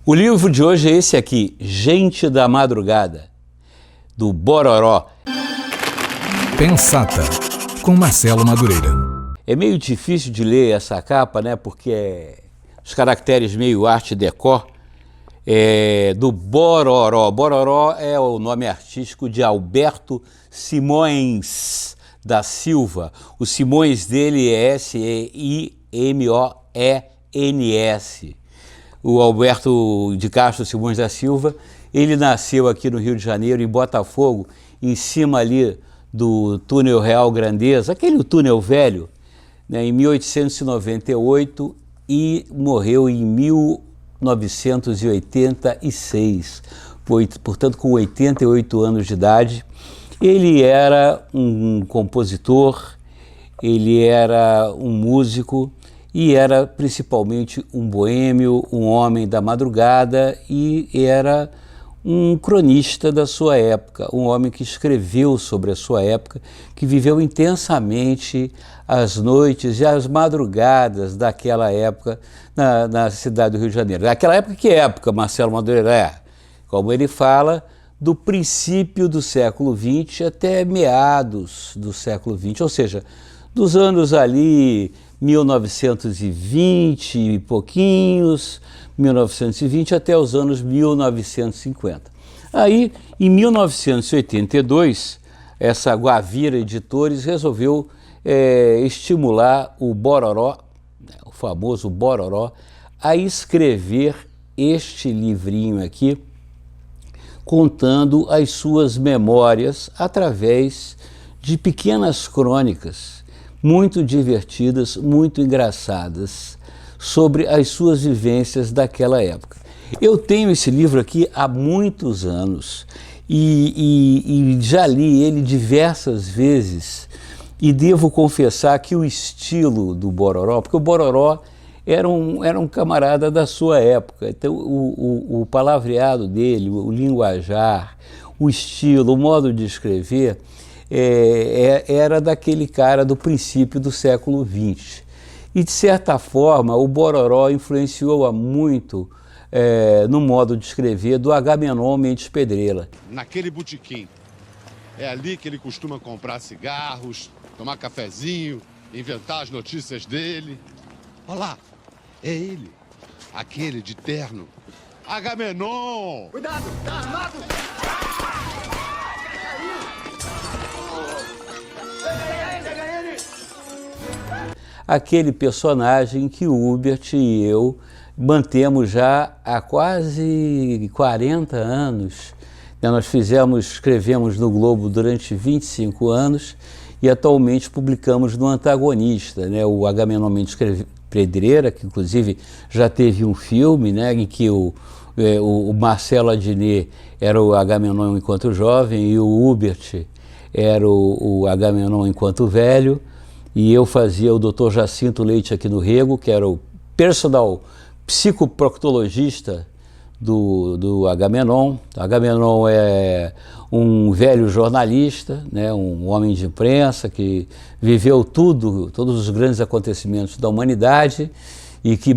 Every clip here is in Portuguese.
O livro de hoje é esse aqui, Gente da Madrugada, do Bororó. Pensata, com Marcelo Madureira. É meio difícil de ler essa capa, né? Porque os caracteres meio arte déco, do Bororó. Bororó é o nome artístico de Alberto Simões da Silva. O Simões dele é S-E-I-M-O-E-N-S. O Alberto de Castro Simões da Silva, ele nasceu aqui no Rio de Janeiro, em Botafogo, em cima ali do túnel Real Grandeza, aquele túnel velho, né, em 1898 e morreu em 1986, portanto com 88 anos de idade. Ele era um compositor, ele era um músico, e era principalmente um boêmio, um homem da madrugada e era um cronista da sua época, um homem que escreveu sobre a sua época, que viveu intensamente as noites e as madrugadas daquela época na cidade do Rio de Janeiro. Naquela época, que época, Marcelo Madureira? Como ele fala, do princípio do século XX até meados do século XX, ou seja, dos anos ali 1920 e pouquinhos, 1920 até os anos 1950. Aí, em 1982, essa Guavira Editores resolveu estimular o Bororó, o famoso Bororó, a escrever este livrinho aqui, contando as suas memórias através de pequenas crônicas, muito divertidas, muito engraçadas, sobre as suas vivências daquela época. Eu tenho esse livro aqui há muitos anos e já li ele diversas vezes e devo confessar que o estilo do Bororó, porque o Bororó era um camarada da sua época, então o palavreado dele, o linguajar, o estilo, o modo de escrever, era daquele cara do princípio do século XX. E, de certa forma, o Bororó influenciou muito no modo de escrever do Agamenon Mendes Pedreira. Naquele botequim, é ali que ele costuma comprar cigarros, tomar cafezinho, inventar as notícias dele. Olha lá, é ele, aquele de terno, Agamenon! Cuidado, tá armado! Aquele personagem que o Hubert e eu mantemos já há quase 40 anos. Nós escrevemos no Globo durante 25 anos e atualmente publicamos no Antagonista, né, o Agamenon Mendes Pedreira, que inclusive já teve um filme, né, em que o Marcelo Adnet era o Agamenon enquanto jovem e o Hubert era o Agamenon enquanto velho. E eu fazia o Dr. Jacinto Leite aqui no Rego, que era o personal psicoproctologista do Agamenon. Agamenon é um velho jornalista, né, um homem de imprensa que viveu todos os grandes acontecimentos da humanidade e que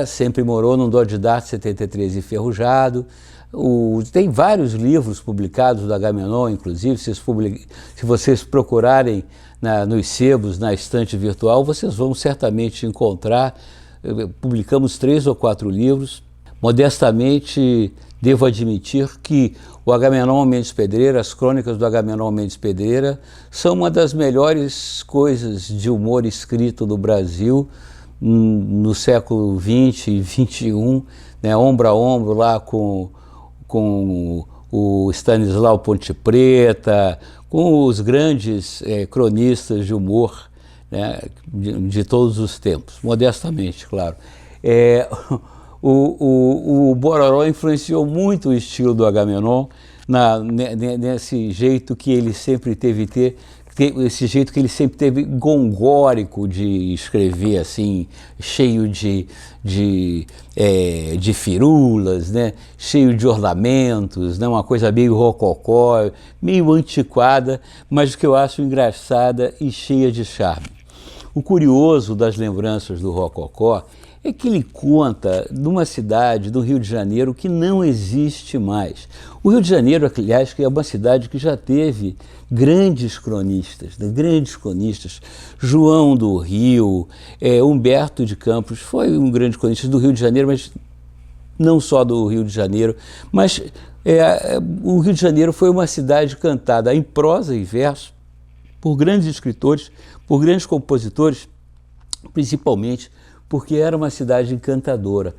sempre morou num Dodge Dart 73 enferrujado. Tem vários livros publicados do Agamenon, inclusive, se vocês procurarem nos sebos, na estante virtual, vocês vão certamente encontrar. Publicamos 3 ou 4 livros. Modestamente, devo admitir que o Agamenon Mendes Pedreira, as crônicas do Agamenon Mendes Pedreira, são uma das melhores coisas de humor escrito no Brasil no século XX e XXI, né, ombro a ombro lá com o Stanislau Ponte Preta, com os grandes cronistas de humor, né, de todos os tempos, modestamente, claro. O Bororó influenciou muito o estilo do Agamenon, nesse jeito que ele sempre esse jeito que ele sempre teve gongórico de escrever, assim, cheio de firulas, né? Cheio de ornamentos, né? Uma coisa meio rococó, meio antiquada, mas que eu acho engraçada e cheia de charme. O curioso das lembranças do rococó é que ele conta de uma cidade do Rio de Janeiro que não existe mais. O Rio de Janeiro, aliás, que é uma cidade que já teve grandes cronistas, né? Grandes cronistas. João do Rio, Humberto de Campos foi um grande cronista do Rio de Janeiro, mas não só do Rio de Janeiro, mas o Rio de Janeiro foi uma cidade cantada em prosa e verso por grandes escritores, por grandes compositores, principalmente porque era uma cidade encantadora.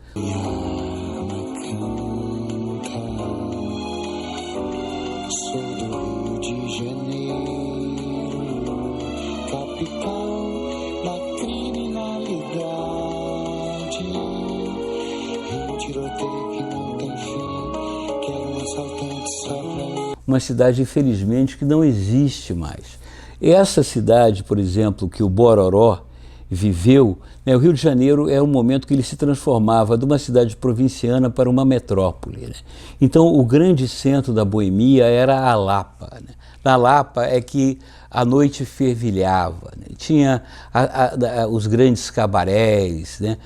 Uma cidade, infelizmente, que não existe mais. Essa cidade, por exemplo, que o Bororó viveu, né, o Rio de Janeiro era um momento que ele se transformava de uma cidade provinciana para uma metrópole, né? Então, o grande centro da boemia era a Lapa, né? Na Lapa é que a noite fervilhava, né? Tinha os grandes cabarés, né?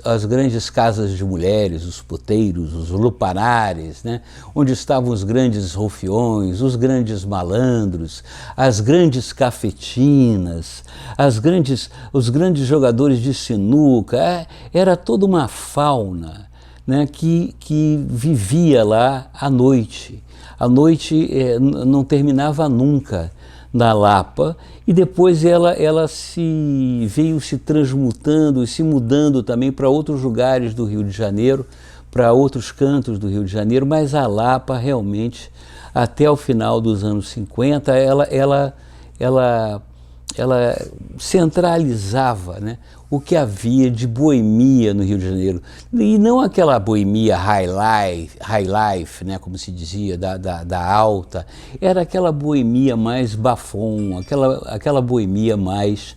As grandes casas de mulheres, os puteiros, os lupanares, né? Onde estavam os grandes rufiões, os grandes malandros, as grandes cafetinas, os grandes jogadores de sinuca. Era toda uma fauna, né, que vivia lá à noite. A noite não terminava nunca na Lapa, e depois ela veio se transmutando e se mudando também para outros lugares do Rio de Janeiro, para outros cantos do Rio de Janeiro, mas a Lapa realmente, até o final dos anos 50, ela centralizava, né, o que havia de boemia no Rio de Janeiro. E não aquela boemia high life, né, como se dizia, da alta, era aquela boemia mais bafom, aquela boemia mais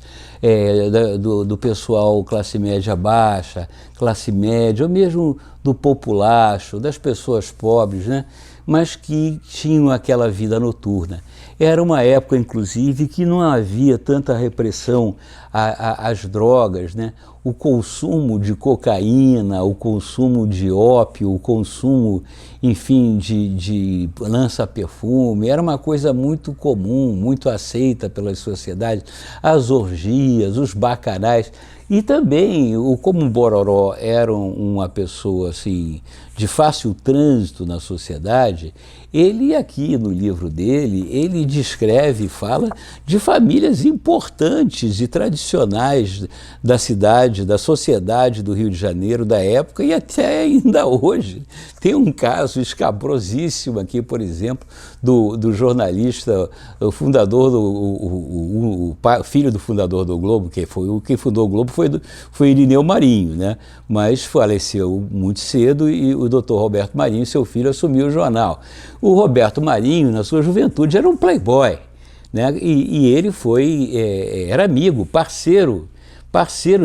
do pessoal classe média baixa, classe média, ou mesmo do populacho, das pessoas pobres, né, mas que tinham aquela vida noturna. Era uma época, inclusive, que não havia tanta repressão às drogas, né? O consumo de cocaína, o consumo de ópio, o consumo, enfim, de lança-perfume, era uma coisa muito comum, muito aceita pelas sociedades. As orgias, os bacanais. E também, como o Bororó era uma pessoa assim, de fácil trânsito na sociedade, ele aqui no livro dele, ele descreve e fala de famílias importantes e tradicionais da cidade, da sociedade do Rio de Janeiro da época e até ainda hoje. Tem um caso escabrosíssimo aqui, por exemplo, do jornalista, o fundador, o filho do fundador do Globo, quem fundou o Globo foi Irineu Marinho, né? Mas faleceu muito cedo e o doutor Roberto Marinho, seu filho, assumiu o jornal. O Roberto Marinho, na sua juventude, era um playboy, né? E ele era amigo, parceiro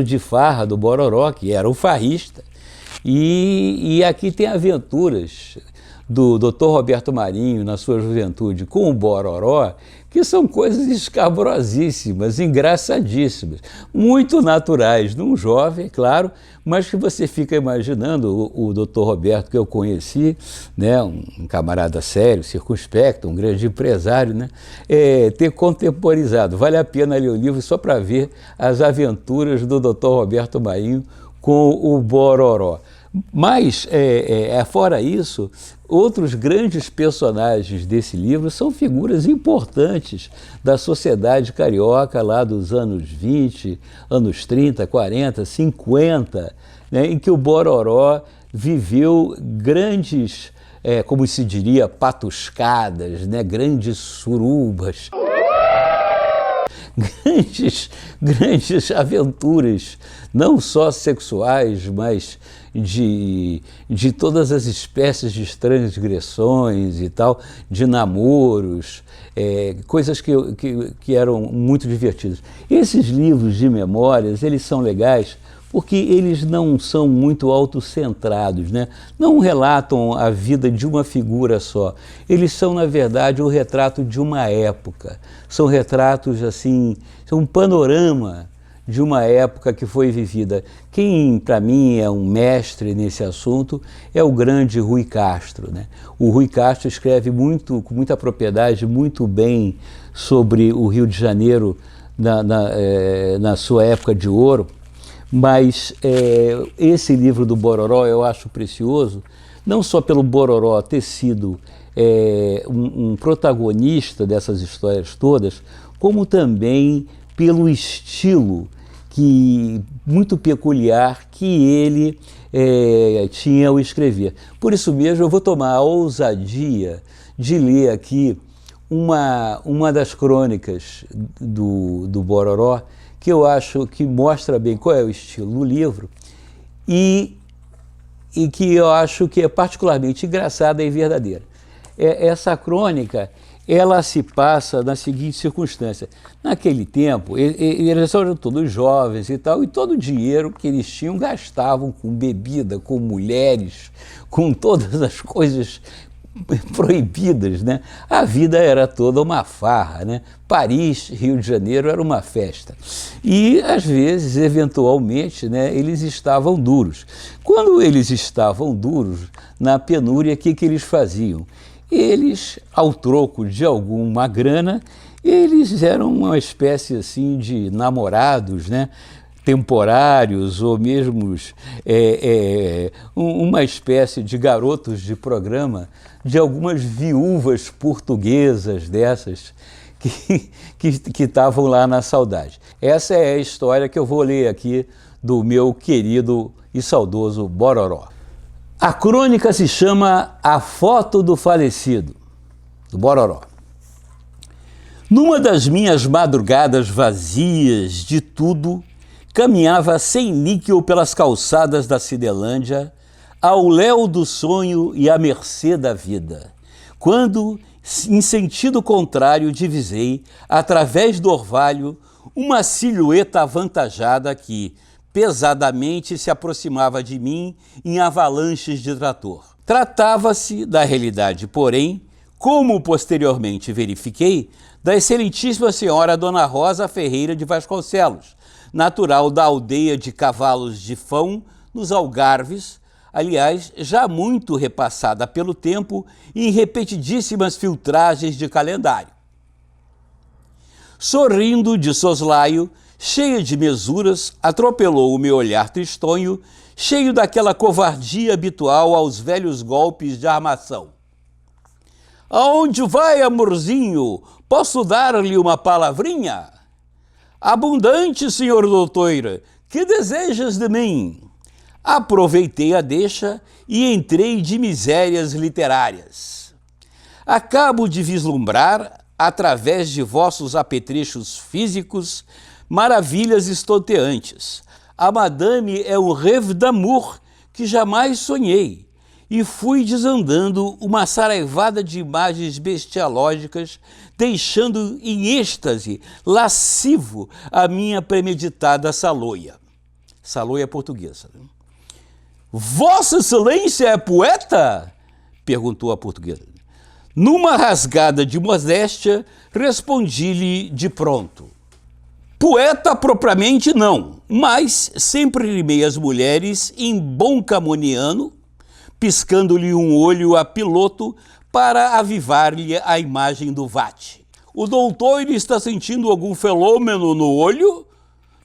de farra do Bororó, que era o farrista. E aqui tem aventuras do Dr. Roberto Marinho, na sua juventude, com o Bororó, que são coisas escabrosíssimas, engraçadíssimas, muito naturais de um jovem, claro, mas que você fica imaginando o Dr. Roberto, que eu conheci, né, um camarada sério, circunspecto, um grande empresário, né, ter contemporizado. Vale a pena ler o livro só para ver as aventuras do Dr. Roberto Marinho com o Bororó. Mas, fora isso, outros grandes personagens desse livro são figuras importantes da sociedade carioca lá dos anos 20, anos 30, 40, 50, né, em que o Bororó viveu grandes, como se diria, patuscadas, né, grandes surubas, grandes aventuras, não só sexuais, mas de todas as espécies de transgressões e tal, de namoros, coisas que eram muito divertidas. Esses livros de memórias, eles são legais porque eles não são muito autocentrados, né? Não relatam a vida de uma figura só. Eles são, na verdade, o retrato de uma época. São retratos, assim, são um panorama de uma época que foi vivida. Quem, para mim, é um mestre nesse assunto é o grande Rui Castro, né? O Rui Castro escreve com muita propriedade, muito bem sobre o Rio de Janeiro na sua época de ouro, mas esse livro do Bororó eu acho precioso, não só pelo Bororó ter sido um protagonista dessas histórias todas, como também pelo estilo muito peculiar que ele tinha ao escrever. Por isso mesmo eu vou tomar a ousadia de ler aqui uma das crônicas do Bororó, que eu acho que mostra bem qual é o estilo no livro e que eu acho que é particularmente engraçada e verdadeira. Essa crônica, ela se passa na seguinte circunstância. Naquele tempo, eles eram todos jovens e tal, e todo o dinheiro que eles tinham gastavam com bebida, com mulheres, com todas as coisas proibidas, né? A vida era toda uma farra, né? Paris, Rio de Janeiro era uma festa. E, às vezes, eventualmente, né, eles estavam duros. Quando eles estavam duros, na penúria, o que eles faziam? Eles, ao troco de alguma grana, eles eram uma espécie assim de namorados, né? Temporários ou mesmo uma espécie de garotos de programa de algumas viúvas portuguesas dessas que estavam lá na saudade. Essa é a história que eu vou ler aqui do meu querido e saudoso Bororó. A crônica se chama A Foto do Falecido, do Bororó. Numa das minhas madrugadas vazias de tudo, caminhava sem níquel pelas calçadas da Cidelândia, ao léu do sonho e à mercê da vida, quando, em sentido contrário, divisei, através do orvalho, uma silhueta avantajada que, pesadamente, se aproximava de mim em avalanches de trator. Tratava-se da realidade, porém, como posteriormente verifiquei, da excelentíssima senhora Dona Rosa Ferreira de Vasconcelos, natural da aldeia de Cavalos de Fão, nos Algarves, aliás, já muito repassada pelo tempo em repetidíssimas filtragens de calendário. Sorrindo de soslaio, cheia de mesuras, atropelou o meu olhar tristonho, cheio daquela covardia habitual aos velhos golpes de armação. Aonde vai, amorzinho? Posso dar-lhe uma palavrinha? Abundante, senhor doutor, que desejas de mim? Aproveitei a deixa e entrei de misérias literárias. Acabo de vislumbrar, através de vossos apetrechos físicos, maravilhas estonteantes. A madame é um rêve d'amour que jamais sonhei, e fui desandando uma saraivada de imagens bestialógicas, deixando em êxtase lascivo a minha premeditada saloia. Saloia portuguesa. Vossa Excelência é poeta? Perguntou a portuguesa. Numa rasgada de modéstia, respondi-lhe de pronto. Poeta propriamente não, mas sempre rimei as mulheres em bom camoniano, piscando-lhe um olho a piloto para avivar-lhe a imagem do vate. O doutor está sentindo algum fenômeno no olho?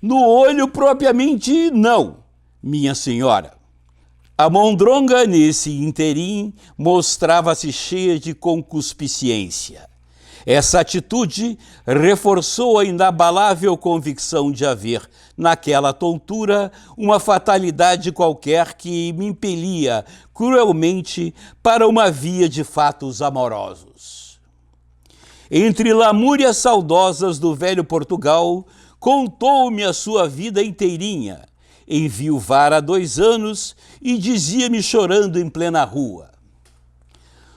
No olho propriamente não, minha senhora. A mondronga nesse interim mostrava-se cheia de concupiscência. Essa atitude reforçou a inabalável convicção de haver, naquela tontura, uma fatalidade qualquer que me impelia cruelmente para uma via de fatos amorosos. Entre lamúrias saudosas do velho Portugal, contou-me a sua vida inteirinha, enviuvara há 2 anos e dizia-me chorando em plena rua.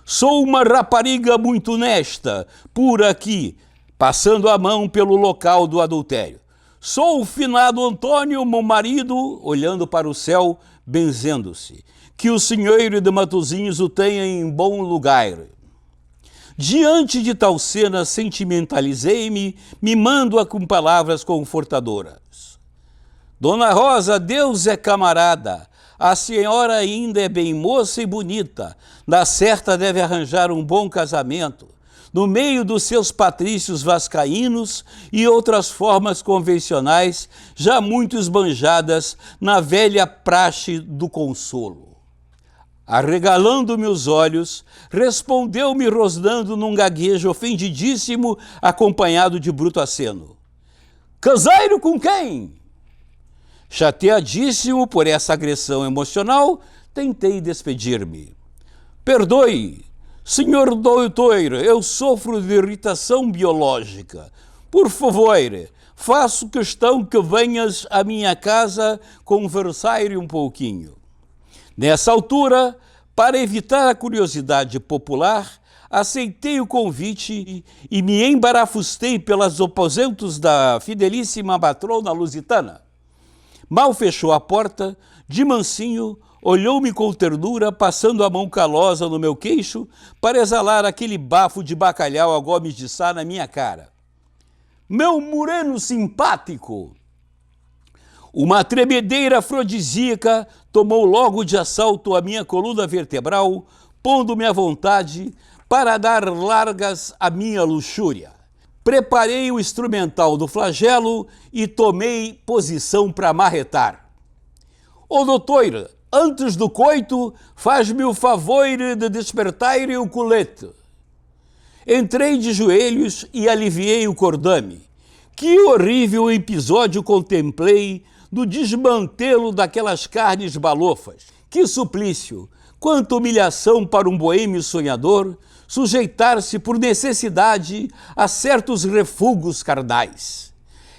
Sou uma rapariga muito honesta, por aqui, passando a mão pelo local do adultério. Sou o finado Antônio, meu marido, olhando para o céu, benzendo-se. Que o senhor de Matosinhos o tenha em bom lugar. Diante de tal cena, sentimentalizei-me, mimando-a com palavras confortadoras. Dona Rosa, Deus é camarada. A senhora ainda é bem moça e bonita. Na certa deve arranjar um bom casamento. No meio dos seus patrícios vascaínos e outras formas convencionais, já muito esbanjadas na velha praxe do consolo. Arregalando-me os olhos, respondeu-me rosnando num gaguejo ofendidíssimo, acompanhado de bruto aceno. Caseiro com quem? Chateadíssimo por essa agressão emocional, tentei despedir-me. Perdoe, senhor doutor, eu sofro de irritação biológica. Por favor, faço questão que venhas à minha casa conversar um pouquinho. Nessa altura, para evitar a curiosidade popular, aceitei o convite e me embarafustei pelos aposentos da fidelíssima matrona lusitana. Mal fechou a porta, de mansinho, olhou-me com ternura, passando a mão calosa no meu queixo para exalar aquele bafo de bacalhau a gomes de sá na minha cara. Meu moreno simpático! Uma tremedeira afrodisíaca tomou logo de assalto a minha coluna vertebral, pondo-me à vontade para dar largas à minha luxúria. Preparei o instrumental do flagelo e tomei posição para marretar. Ô doutor, antes do coito, faz-me o favor de despertar o colete. Entrei de joelhos e aliviei o cordame. Que horrível episódio contemplei do desmantelo daquelas carnes balofas. Que suplício, quanta humilhação para um boêmio sonhador sujeitar-se por necessidade a certos refugos carnais.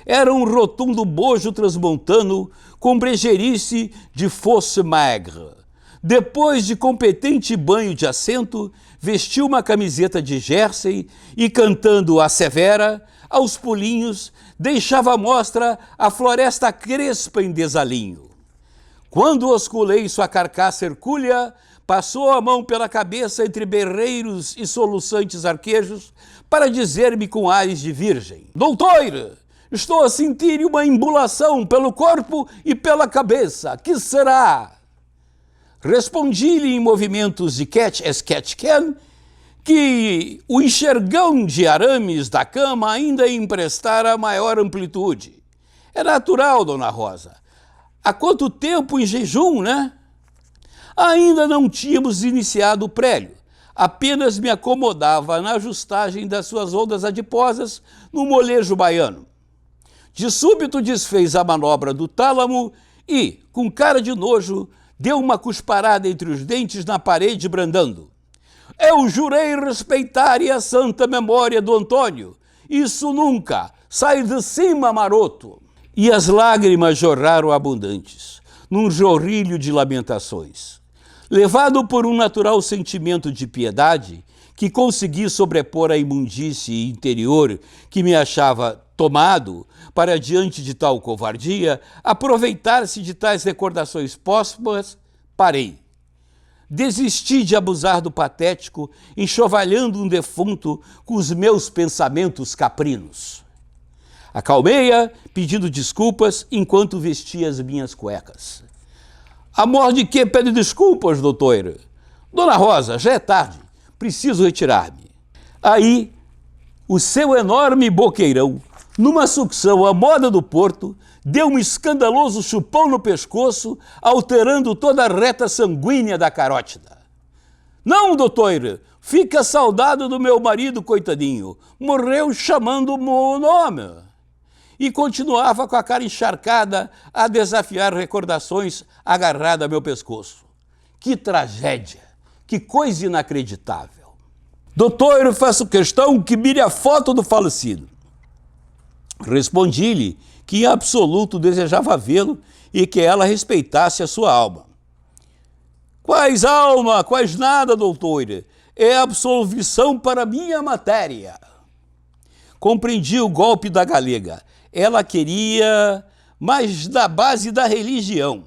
Era um rotundo bojo transmontano com brejeirice de fosse maigre. Depois de competente banho de assento, vestiu uma camiseta de jersey e, cantando a severa, aos pulinhos, deixava à mostra a floresta crespa em desalinho. Quando osculei sua carcaça hercúlea, passou a mão pela cabeça entre berreiros e soluçantes arquejos para dizer-me com ares de virgem: Doutor, estou a sentir uma embulação pelo corpo e pela cabeça. Que será? Respondi-lhe em movimentos de catch as catch can que o enxergão de arames da cama ainda emprestara maior amplitude. É natural, Dona Rosa. Há quanto tempo em jejum, né? Ainda não tínhamos iniciado o prélio. Apenas me acomodava na ajustagem das suas ondas adiposas no molejo baiano. De súbito desfez a manobra do tálamo e, com cara de nojo, deu uma cusparada entre os dentes na parede, brandando. Eu jurei respeitar a santa memória do Antônio. Isso nunca. Sai de cima, maroto. E as lágrimas jorraram abundantes, num jorrilho de lamentações. Levado por um natural sentimento de piedade, que consegui sobrepor a imundície interior que me achava tomado para, diante de tal covardia, aproveitar-se de tais recordações póstumas, parei. Desisti de abusar do patético, enxovalhando um defunto com os meus pensamentos caprinos. Acalmei-a, pedindo desculpas, enquanto vestia as minhas cuecas. Amor de que pede desculpas, doutor? Dona Rosa, já é tarde, preciso retirar-me. Aí, o seu enorme boqueirão, numa sucção à moda do Porto, deu um escandaloso chupão no pescoço, alterando toda a reta sanguínea da carótida. Não, doutor, fica saudado do meu marido, coitadinho. Morreu chamando-me o nome. E continuava com a cara encharcada a desafiar recordações agarrada a meu pescoço. Que tragédia, que coisa inacreditável. Doutor, eu faço questão que mire a foto do falecido. Respondi-lhe que em absoluto desejava vê-lo e que ela respeitasse a sua alma. Quais alma, quais nada, doutor, é absolvição para minha matéria. Compreendi o golpe da galega. Ela queria, mas da base da religião.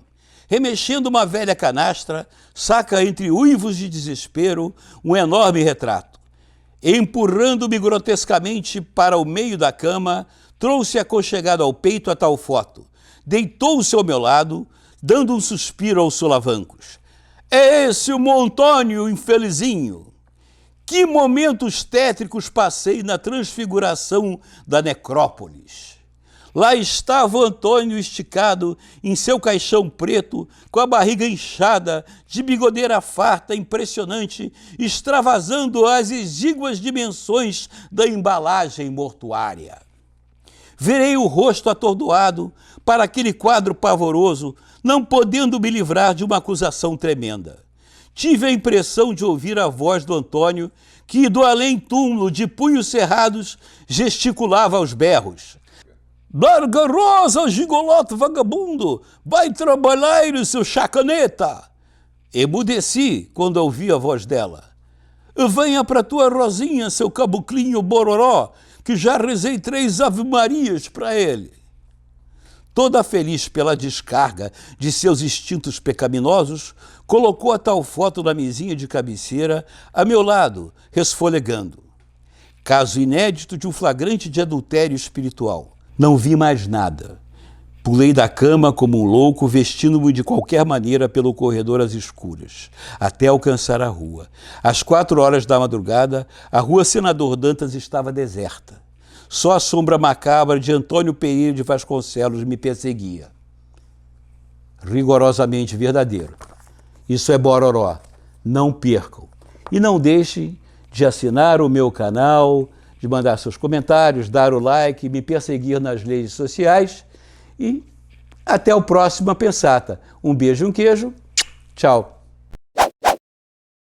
Remexendo uma velha canastra, saca entre uivos de desespero um enorme retrato. Empurrando-me grotescamente para o meio da cama, trouxe aconchegado ao peito a tal foto, deitou-se ao meu lado, dando um suspiro aos solavancos. É esse o meu Antônio, infelizinho! Que momentos tétricos passei na transfiguração da necrópolis! Lá estava o Antônio esticado em seu caixão preto, com a barriga inchada, de bigodeira farta, impressionante, extravasando as exíguas dimensões da embalagem mortuária. Virei o rosto atordoado para aquele quadro pavoroso, não podendo me livrar de uma acusação tremenda. Tive a impressão de ouvir a voz do Antônio, que do além-túmulo, de punhos cerrados, gesticulava aos berros. Larga rosa, gigolote vagabundo! Vai trabalhar, seu chacaneta! Emudeci quando ouvi a voz dela. Venha pra tua Rosinha, seu caboclinho bororó, que já rezei 3 ave-marias para ele. Toda feliz pela descarga de seus instintos pecaminosos, colocou a tal foto na mesinha de cabeceira a meu lado, resfolegando. Caso inédito de um flagrante de adultério espiritual. Não vi mais nada. Pulei da cama como um louco, vestindo-me de qualquer maneira pelo corredor às escuras, até alcançar a rua. Às 4 horas da madrugada, a rua Senador Dantas estava deserta. Só a sombra macabra de Antônio Pereira de Vasconcelos me perseguia. Rigorosamente verdadeiro. Isso é Bororó. Não percam. E não deixem de assinar o meu canal, de mandar seus comentários, dar o like, me perseguir nas redes sociais e até o próximo Pensata. Um beijo, um queijo, tchau.